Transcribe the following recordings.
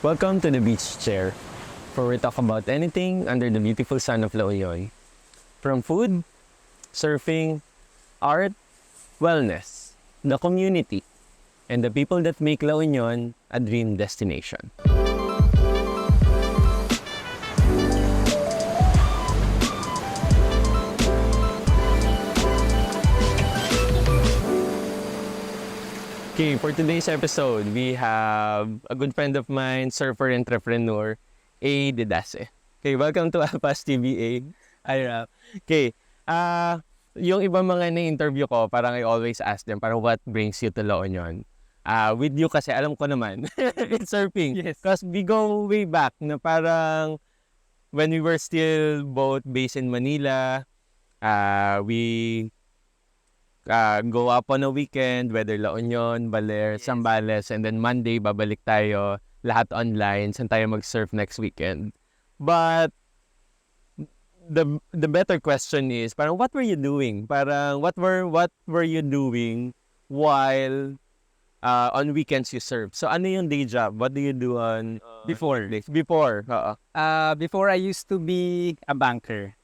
Welcome to the Beach Chair, where we talk about anything under the beautiful sun of La Union. From food, surfing, art, wellness, the community, and the people that make La Union a dream destination. Okay, for today's episode, we have a good friend of mine, surfer entrepreneur, Dedace. Okay, welcome to Alpas TBA. Okay, yung ibang mga na-interview ko, parang I always ask them, parang what brings you to La Union? With you kasi, alam ko naman, it's surfing. Yes. Because we go way back na parang when we were still both based in Manila, we go up on a weekend, whether La Union, Baler, Yes. Zambales, and then Monday, babalik tayo, lahat online, saan tayo mag-surf next weekend. But, the better question is, parang what were you doing? Parang, what were you doing while on weekends you surf? So, ano yung day job? What do you do on Before. Before, oo. Before I used to be a banker.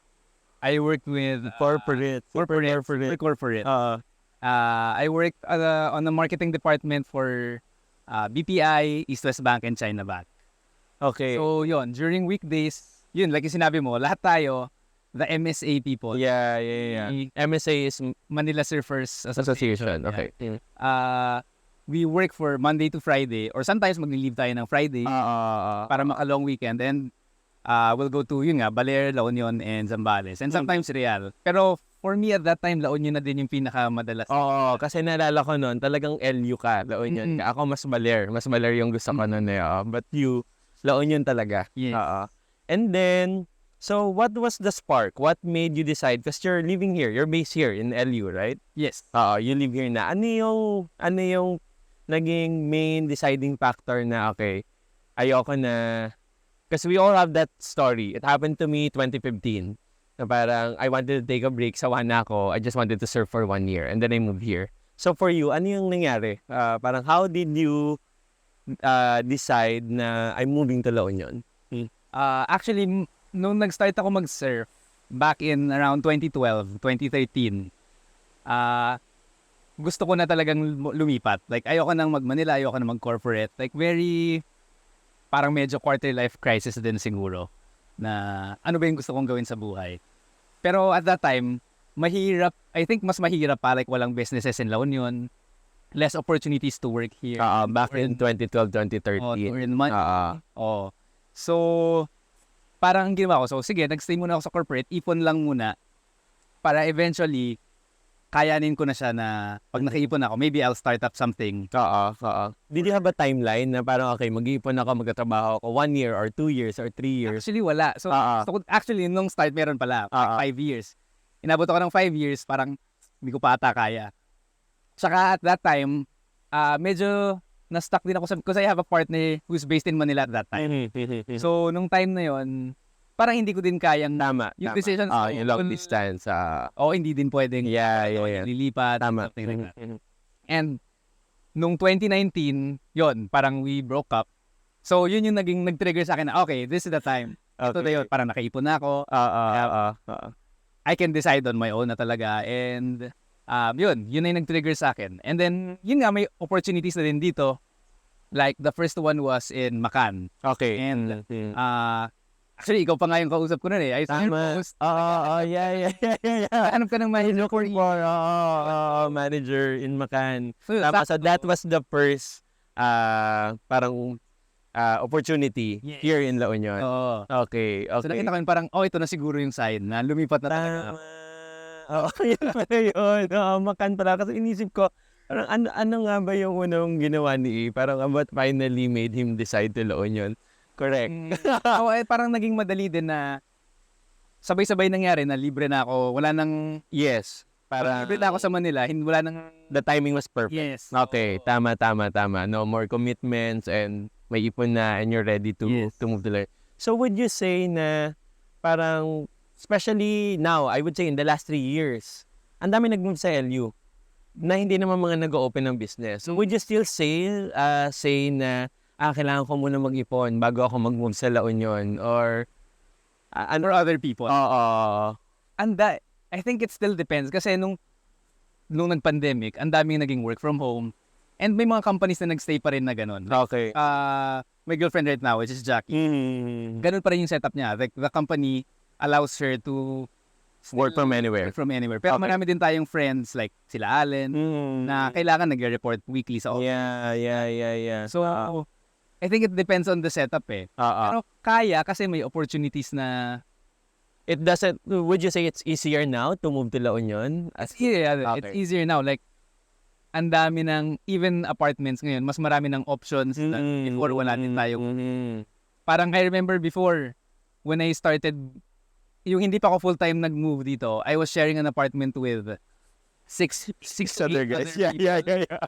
I worked with Corporate. I worked on the marketing department for BPI, East West Bank, and China Bank. Okay. So yun, during weekdays, yun, like yung sinabi mo, lahat tayo, the MSA people. Yeah. The MSA is Manila Surfers Association. Yeah. Okay. We work for Monday to Friday, or sometimes mag-leave tayo ng Friday para maka-long weekend. And we'll go to, yun nga, Baler, La Union, and Zambales. And sometimes Real. Pero for me at that time, La Union na din yung pinakamadalas. Oo, kasi naalala ko noon, talagang LU ka, La Union ka. Ako mas Baler. Mas Baler yung gusto ko noon eh. But you, La Union talaga. Yes. And then, so what was the spark? What made you decide? Because you're living here. You're based here in LU, right? Yes. You live here na. Ano yung naging main deciding factor na, okay, ayoko na. Because we all have that story. It happened to me 2015. Na parang, I wanted to take a break. Sawa na ako. I just wanted to surf for 1 year. And then I moved here. So for you, ano yung nangyari? Parang, how did you decide na I'm moving to La Union? Actually, nung nag-start ako mag-surf, back in around 2012, 2013, gusto ko na talagang lumipat. Like, ayoko nang mag-Manila, ayoko nang mag-corporate. Like, parang medyo quarter life crisis din siguro na ano ba yung gusto kong gawin sa buhay. Pero at that time, mahirap, I think mas mahirap pa, like walang businesses in La Union, less opportunities to work here. Back in 2012, 2013. Or in So, parang ang ginawa ko, so sige, nagstay muna ako sa corporate, ipon lang muna para eventually kayanin ko na siya na pag nakaipon ako, maybe I'll start up something. Did you have a timeline na parang, okay, mag-iipon ako, magtatrabaho ako 1 year or 2 years or 3 years? Actually, wala. So actually, nung start, meron pala. 5 years. Inabot ako ng 5 years, parang hindi ko pa ata kaya. Tsaka at that time, medyo na-stuck din ako because I have a partner who's based in Manila at that time. So, nung time na yon, parang hindi ko din kayang yung decision. Yung long distance. Hindi din pwedeng lilipat. Tama. Something like that. And nung 2019, yon, parang we broke up. So, yun yung nag-trigger sa akin na, okay, this is the time. Ito na yun, parang nakaipon na ako. I can decide on my own na talaga. And yun na yung nag-trigger sa akin. And then, yun nga, may opportunities na din dito. Like, the first one was in Macan. Okay. And, actually, ikaw pa nga yung kausap ko na eh. I saw your post. Yeah. Hanap ka ng manager for manager in Macan. So that was the first parang opportunity here in La Union. Okay. So nakita ko yun parang, ito na siguro yung sign na lumipat na talaga. Yun pala yun. Macan pala. Kasi inisip ko, parang ano nga ba yung unang ginawa ni E? Parang what finally made him decide to La Union? Correct. Parang naging madali din na sabay-sabay nangyari na libre na ako. Wala nang... Yes. Parang libre na ako sa Manila. Wala nang... The timing was perfect. Yes. Okay. Tama. No more commitments and may ipon na and you're ready to move to learn. So would you say na parang, especially now, I would say in the last 3 years, ang dami nag-move sa LU na hindi naman mga nag-open ng business. So would you still say na kailangan ko muna mag-ipon bago ako mag-move sa La Union or For other people. Oo. I think it still depends kasi nung nag-pandemic, ang daming naging work from home and may mga companies na nagstay pa rin na ganun. Okay. My girlfriend right now, which is Jackie, ganun pa rin yung setup niya. Like, the company allows her to Work from anywhere. Pero Okay. marami din tayong friends like sila Allen na kailangan nagre-report weekly sa office. Yeah. So, I think it depends on the setup eh. Pero kaya kasi may opportunities na It doesn't, would you say it's easier now to move to La Union? it's easier now. Like, ang dami ng, even apartments ngayon, mas marami ng options na before wala din tayo. Parang I remember before, when I started, yung hindi pa ako full-time nag-move dito, I was sharing an apartment with six Other guys. Yeah.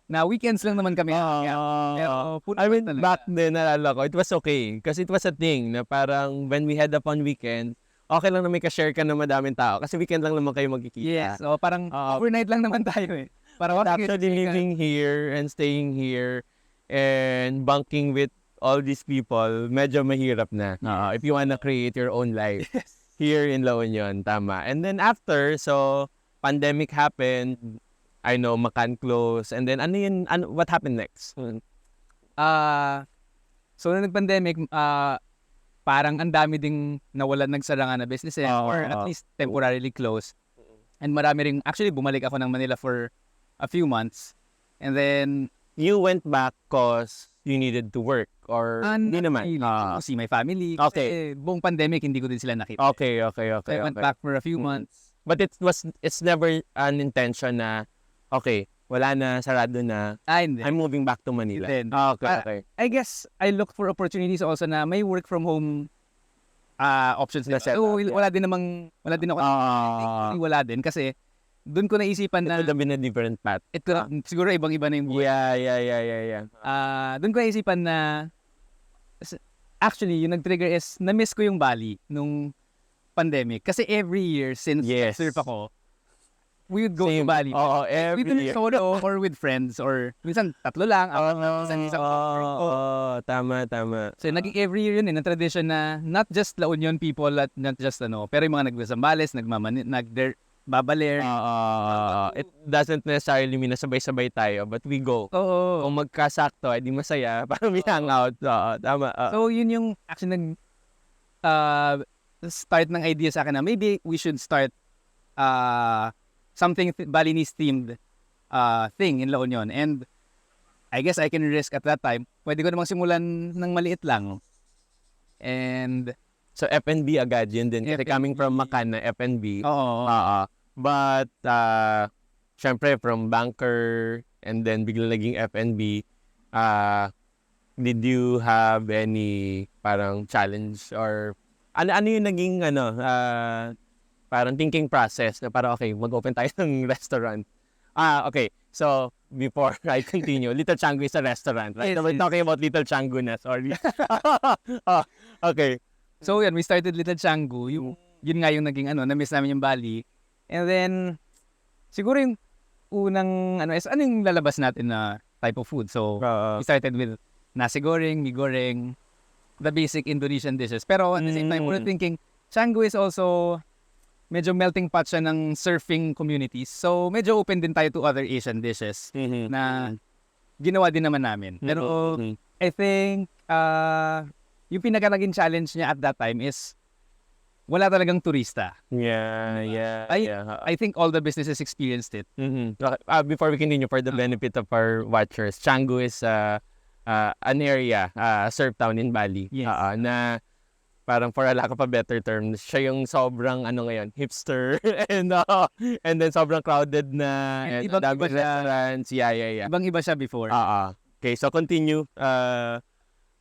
Na weekends lang naman kami. I mean, back then, nalala ko, it was okay. Kasi it was a thing na parang when we had upon weekend, okay lang na may ka-share ka na madaming tao. Kasi weekend lang naman kayo magkikita. Yes. So, parang overnight lang naman tayo eh. Parang Actually living here and staying here and bunking with all these people, medyo mahirap na. If you wanna create your own life here in La Union, tama. And then after, so pandemic happened, I know, Makan closed, and then what happened next? So, nung nag-pandemic, parang ang dami ding nawalan nagsarangan na businesses or at least temporarily closed. And marami ring, actually bumalik ako ng Manila for a few months. And then, You went back cause you needed to work or hindi naman? see my family. Okay. Kasi buong pandemic, hindi ko din sila nakita. Okay. So, I went back for a few months. But it's never an intention na, okay, wala na, sarado na, Hindi. I'm moving back to Manila. Then, Okay. I guess I looked for opportunities also na may work from home options na setup, So, yeah. wala din ako. Wala din kasi doon ko naisipan na It would have been a different path. siguro ibang-iba na yung buhay. Yeah. Doon ko naisipan na actually yung nag-trigger is na-miss ko yung Bali nung pandemic kasi every year since surf ako, we would go to Bali. Every Either year. solo or with friends or minsan tatlo lang. Minsan isang Tama. So, naging every year yun na tradition na not just La Union people at not just pero yung mga nagwasambales, babaler. It doesn't necessarily mean na sabay-sabay tayo, but we go. Oo. Kung magkasakto, di masaya, para may hangout. Tama. So, yun yung actually start ng idea sa akin na maybe we should start something Balinese themed thing in La Union. And I guess I can risk at that time. Pwede ko namang simulan ng maliit lang. And So, F&B agad, yun din. Kasi F&B. coming from Makan na F&B. oo. But, syempre, from banker, and then biglang naging F&B, did you have any parang challenge or ano yung naging parang thinking process na parang okay, mag-open tayo ng restaurant? Okay. So, before I continue, Little Changu is a restaurant, right? Yes, We're yes. talking about Little Changu na, sorry. Okay. So, yun, we started Little Changu. Yun nga yung naging na-miss namin yung Bali. And then, siguro yung unang, ano yung lalabas natin na type of food? So, we started with nasi goreng, mi goreng, the basic Indonesian dishes. Pero at the same time, we're thinking, Changu is also medyo melting pot siya ng surfing communities. So, medyo open din tayo to other Asian dishes na ginawa din naman namin. Pero, I think, yung pinaka-naging challenge niya at that time is wala talagang turista. Yeah. I think all the businesses experienced it. Okay. Before we continue, for the benefit of our watchers, Changu is an area, surf town in Bali. Yes. Na parang for a lack of a better term, siya yung sobrang ngayon, hipster and then sobrang crowded na and Ibang-iba daming siya. restaurants. Yeah. Ibang-iba siya before. Okay, so continue.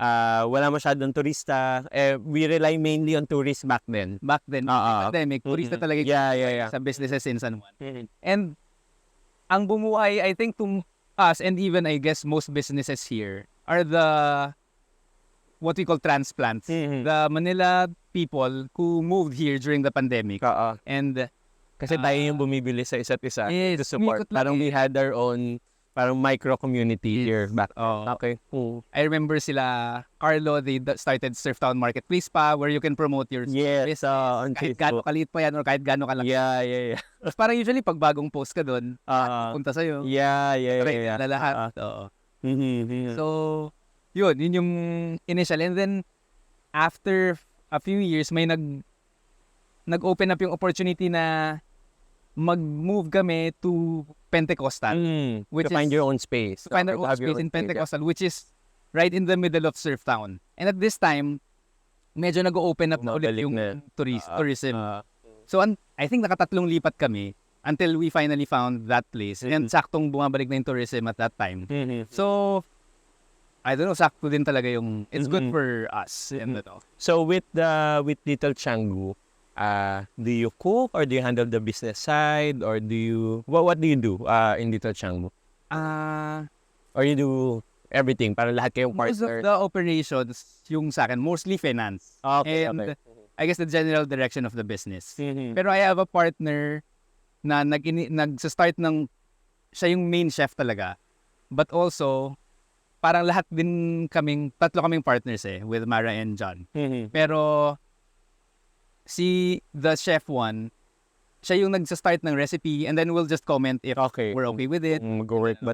Wala masyadong turista. We rely mainly on tourists back then. Back then, pandemic, turista talaga Yeah. sa businesses in San Juan. And ang bumuhay, I think to us and even I guess most businesses here are what we call transplants. The Manila people who moved here during the pandemic. And Kasi tayo yung bumibili sa isa't isa Yes, to support. umikot lang Parang we had our own Parang micro community here back. Okay. I remember sila, Carlo, they started Surftown Marketplace pa where you can promote your Yes, on kahit Facebook. gaano kaliit pa yan or kahit gaano kalaki. Yeah. Tapos parang usually pag bagong post ka doon, punta sa'yo. Yeah. Na lahat. Oo. Mm-hmm. So, yun yung initial. And then, after a few years, may nag-open up yung opportunity na mag-move kami to Pentecostal. To find your own space. To find our own space in Pentecostal, which is right in the middle of Surftown. And at this time, medyo nag-open up na ulit yung tourism. So, I think nakatatlong lipat kami until we finally found that place. And saktong bumabalik na yung tourism at that time. So, I don't know, sakto din talaga yung, it's good for us. So, with Little Changu, do you cook or do you handle the business side or do you what do you do in Little Changu? Or you do everything para lahat kayong partner? Most of the operations yung sa akin mostly finance. Okay. I guess the general direction of the business. Pero I have a partner na nag-start ng siya yung main chef talaga. But also parang lahat din tatlo kaming partners with Mara and John. Pero the chef one, siya yung nagsa-start ng recipe and then we'll just comment if we're okay with it.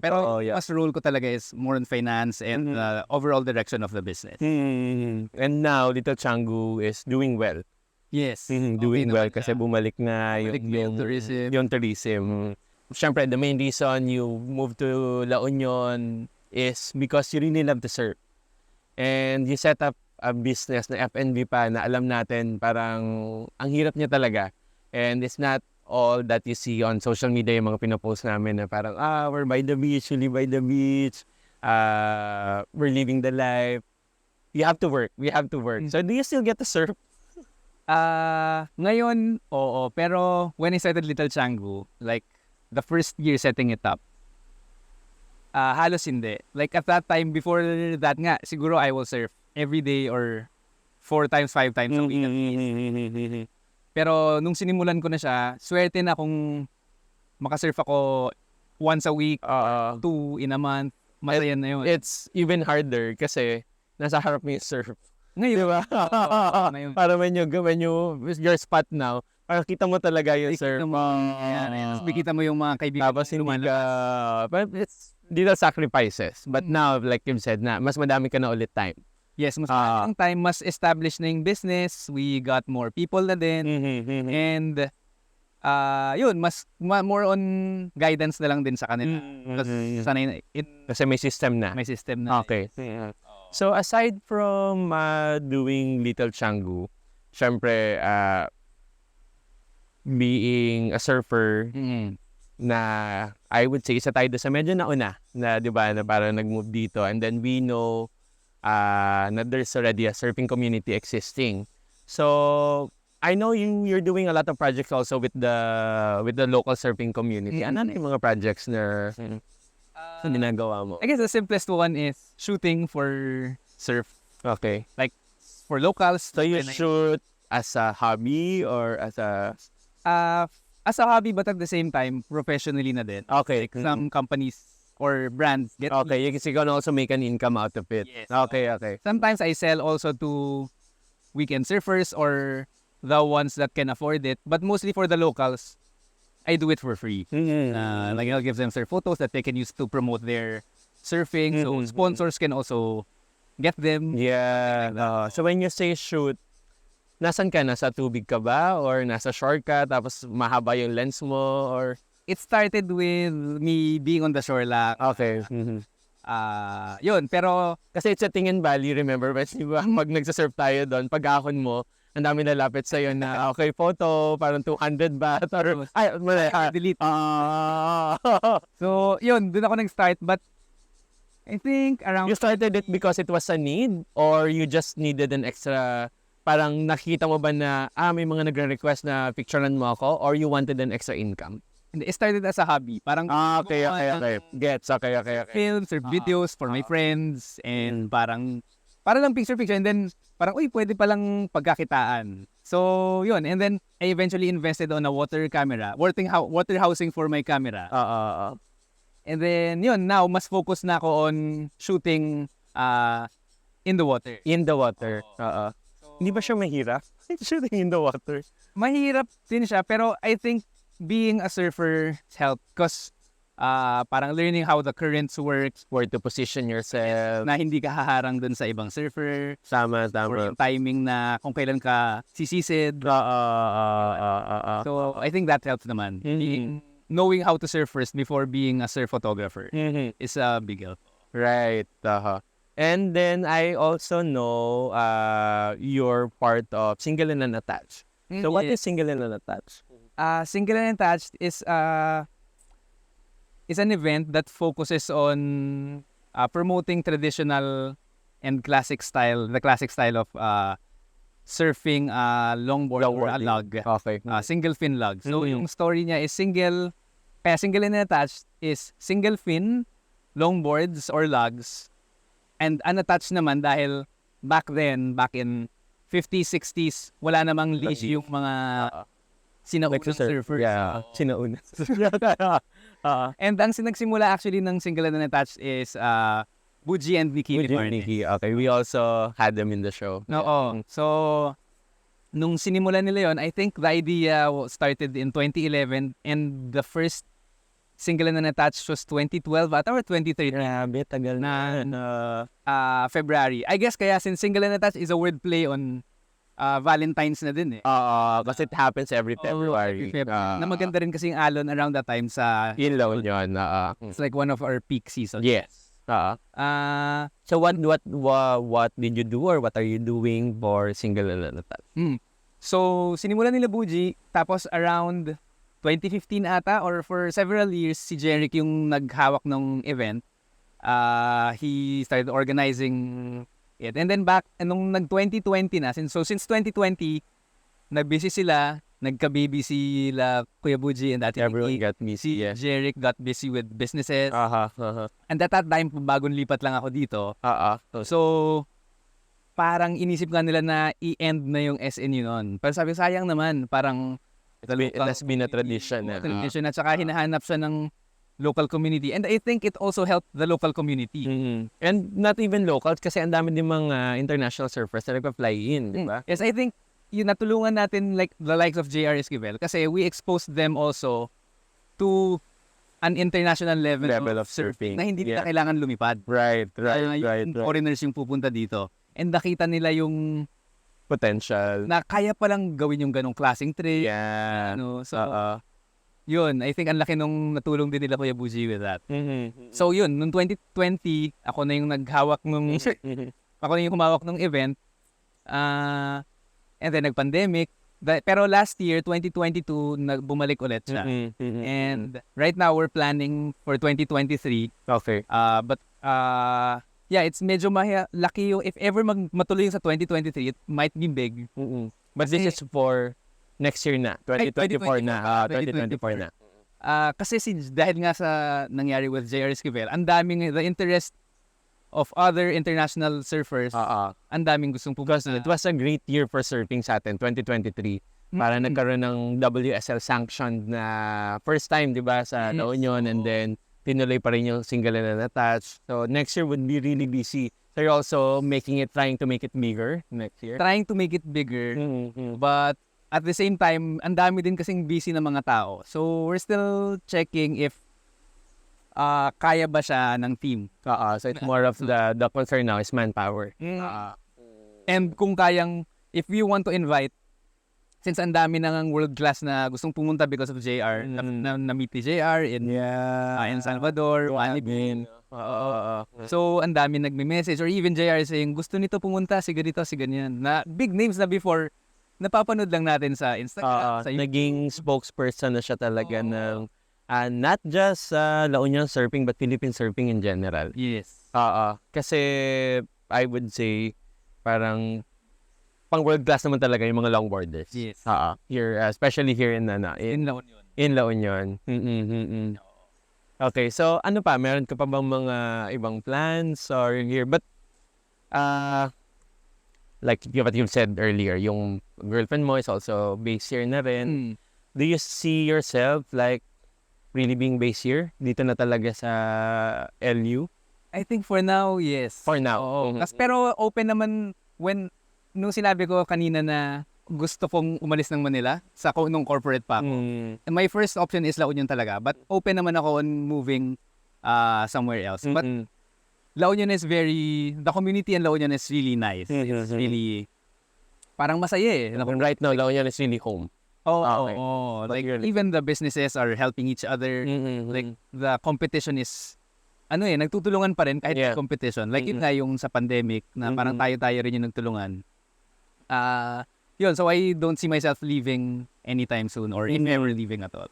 Pero mas role ko talaga is more on finance and overall direction of the business. And now, Little Changu is doing well. Yes. Doing well kasi bumalik na yung tourism. Siyempre, the main reason you moved to La Union is because you really love to serve. And you set up a business na F&B pa na alam natin parang ang hirap niya talaga. And it's not all that you see on social media yung mga pinopost namin na parang, we're by the beach, we live by the beach, we're living the life. We have to work. So do you still get to surf? Ngayon, oo. Pero when I started Little Changu, like the first year setting it up, halos hindi. Like at that time, before that nga, siguro I will surf every day or 4 times, 5 times a week at least. Pero nung sinimulan ko na siya, swerte na kung makasurf ako once a week, 2 in a month. Masaya na yun. It's even harder kasi nasa harap mo yung surf. Ngayon. Diba? Ngayon. Para when you your spot now, para kita mo talaga yung surf. Bikita mo yung mga kaibigan. Tapos hindi ka, but it's little sacrifices. But now, like you've said na, mas madami ka na ulit time. Yes, mas maraming time, mas established na yung business, we got more people na din, and yun, more on guidance na lang din sa kanila. Kasi may system na. Okay. So aside from doing Little Changu, syempre, being a surfer, na I would say isa tayo sa medyo nauna na 'di ba na parang nag-move dito, and then we know na there's already a surfing community existing. So I know you're doing a lot of projects also with the local surfing community. Ano yung mga projects na ginagawa mo? I guess the simplest one is shooting for surf. Okay. Like for locals. So you shoot as a hobby or as a hobby, but at the same time professionally na din. Okay. Like some companies or brands get you can also make an income out of it. Yes. Okay. Sometimes I sell also to weekend surfers or the ones that can afford it, but mostly for the locals, I do it for free. Like I'll give them surf photos that they can use to promote their surfing. So sponsors can also get them. Yeah. So when you say shoot, nasan ka? Nasa tubig ka ba? Or nasa shore ka? Tapos mahaba yung lens mo? Or it started with me being on the shore lang. Okay. Yun, pero kasi it's a tingin valley, remember? But diba, pag nagsasurf tayo doon, pag ahon mo, ang dami nalapit sa'yo na, okay, photo, parang 200 baht, or, delete. So, yun, doon ako nag-start, but I think around... You started it because it was a need, or you just needed an extra, parang nakita mo ba na, may mga nagre-request na picturean mo ako, or you wanted an extra income? It started as a hobby. Parang okay. Gets, okay. Films or videos for my friends and parang lang picture and then parang pwede palang pagkakitaan. So, yun. And then I eventually invested on a water housing for my camera. And then, yun, now, mas focus na ako on shooting in the water. In the water. Oo. Hindi ba siya mahirap? Shooting in the water. Mahirap din siya, pero I think being a surfer helped because parang learning how the currents work, Where to position yourself. na hindi ka haharang dun sa ibang surfer, Tama. or yung timing na kung kailan ka sisisid. So, I think that helps naman. Knowing how to surf first before being a surf photographer is a big help. Right. And then I also know you're part of Single and Unattached. So what is Single and Unattached? Single and Unattached is an event that focuses on promoting traditional and the classic style of surfing longboard or a lug. Okay. Single fin lug. So yung story niya is Single and Unattached is single fin longboards or lugs, and unattached naman dahil back in 50s, 60s, wala namang leash yung mga sinaunang surfers. Yeah, sinauna. And ang nagsimula actually ng Single and Unattached is Buji and Nikki. Okay, we also had them in the show. Oo. So, nung sinimula nila yon, I think the idea started in 2011 and the first Single and Unattached was 2012 ata or 2013. Grabe, tagal na. February. I guess kaya since Single and Unattached is a wordplay on Valentine's na din eh. Kasi it happens every February. Na maganda rin kasi yung alon around that time sa... Yun lang yun. It's like one of our peak seasons. Yes. So what did you do or what are you doing for Single and Unattached? So, sinimula nila Buji, tapos around 2015 ata or for several years, si Jeric yung naghawak ng event. He started organizing it. And then nung nag-2020 na, since 2020, nag-busy sila, nagka-baby sila Kuya Buji and Ate Everyone got busy. Si Jeric got busy with businesses. And at that time, bagong lipat lang ako dito. So, parang inisip nga nila na i-end na yung SNU noon. Pero sabi, sayang naman, parang it has been a tradition. Tradition at saka hinahanap siya ng local community. And I think it also helped the local community. And not even locals kasi ang dami din mga international surfers na nagpa-fly in, di ba? Yes, I think yung natulungan natin like the likes of JR Esquivel kasi we exposed them also to an international level of surfing na hindi nila kailangan lumipad. Right. Foreigners yung pupunta dito. And nakita nila yung potential na kaya palang gawin yung ganong klaseng trip. Yeah. Yun, I think ang laki nung natulong din nila Kuya Buji with that. So yun, noong 2020, ako na yung naghawak nung ako na yung humawak ng event. And then nag-pandemic. Pero last year, 2022, bumalik ulit siya. And right now, we're planning for 2023. Okay. Yeah, it's medyo laki yung, if ever matuloy yung sa 2023, it might be big. But this is for next year na, 2024 na. 2024 na. Kasi dahil nga sa nangyari with JR Esquivel, ang daming, the interest of other international surfers, ang daming gustong pumunta. Because it was a great year for surfing sa atin, 2023. Para nagkaroon ng WSL sanctioned na first time, di ba, sa La Union, and then tinuloy pa rin yung Single and Unattached. So next year would be really busy. So you're also trying to make it bigger next year? Trying to make it bigger. But at the same time, ang dami din kasing busy na mga tao. So we're still checking if kaya ba siya ng team. So it's more of the concern now is manpower. And kung if you want to invite, since ang dami nang world class na gustong pumunta because of JR, na-meet ni JR in Salvador, Manibin. So ang dami nagme-message or even JR saying gusto nito pumunta, si ganito, si ganyan. Na big names na before, napapanood lang natin sa Instagram. Sa naging spokesperson na siya talaga ng not just La Union surfing but Philippine surfing in general. Yes. Kasi I would say parang pang world class naman talaga yung mga longboarders. Yes. Here, especially here in La Union. In La Union. Okay, so ano pa? Meron ka pa bang mga ibang plans or here? But like what you said earlier, yung girlfriend mo is also based here na rin. Do you see yourself like really being based here? Dito na talaga sa LU? I think for now, yes. For now. Oo. Pero open naman nung sinabi ko kanina na gusto kong umalis ng Manila nung corporate pa ako. And my first option is La Union talaga. But open naman ako on moving somewhere else. But La Union is the community in La Union is really nice. It's really, parang masaya eh. Right now, La Union is really home. Oh. Like, even the businesses are helping each other. Like, the competition is, nagtutulungan pa rin kahit may competition. Like, yun nga yung sa pandemic, na parang tayo-tayo rin yung nagtulungan. Yun, so I don't see myself leaving anytime soon or if ever leaving at all.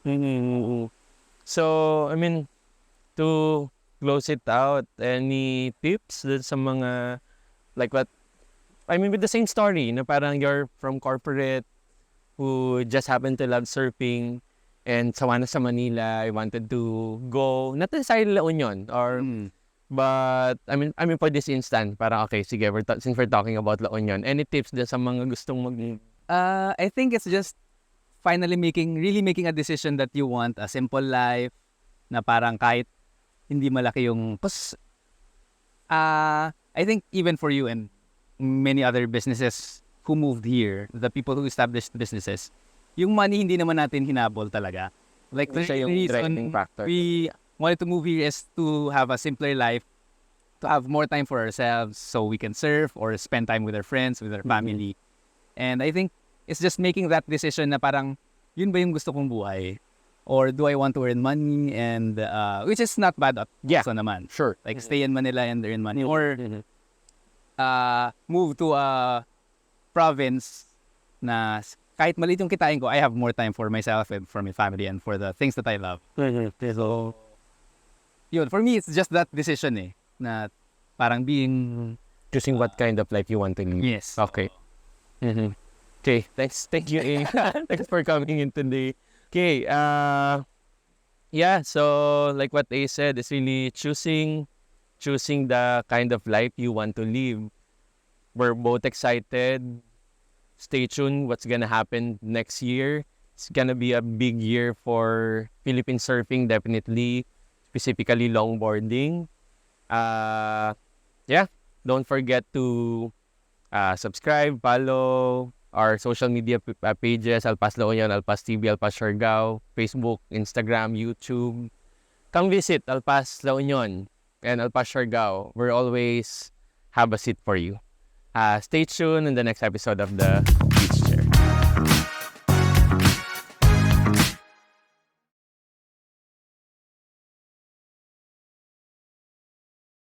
So, I mean, to close it out, any tips dun sa mga, like what, I mean, with the same story, na parang you're from corporate, who just happened to love surfing, and sawa na sa Manila, I wanted to go, not necessarily La Union, or, but, I mean, for this instant, parang, okay, sige, since we're talking about La Union, any tips dun sa mga gustong I think it's just finally really making a decision that you want a simple life, na parang kahit hindi malaki yung, I think even for you and many other businesses who moved here, the people who established businesses, yung money hindi naman natin hinabol talaga. Like the reason we wanted to move here is to have a simpler life, to have more time for ourselves so we can surf or spend time with our friends, with our family. And I think it's just making that decision na parang, yun ba yung gusto kong buhay? Or do I want to earn money? And which is not bad also naman. Sure. Like stay in Manila and earn money. Or move to a province na kahit maliit yung kitain ko, I have more time for myself and for my family and for the things that I love. So, yun, for me, it's just that decision na parang choosing what kind of life you want to live. Yes. Okay. Okay, thank you, thanks for coming in today. Okay, yeah, so like what A said, it's really choosing the kind of life you want to live. We're both excited. Stay tuned what's gonna happen next year. It's gonna be a big year for Philippine surfing, definitely, specifically longboarding. Yeah, don't forget to subscribe, follow our social media pages, Alpas La Union, Alpas TV, Alpas Siargao, Facebook, Instagram, YouTube. Come visit Alpas La Union and Alpas Siargao. We're always have a seat for you. Stay tuned in the next episode of the Beach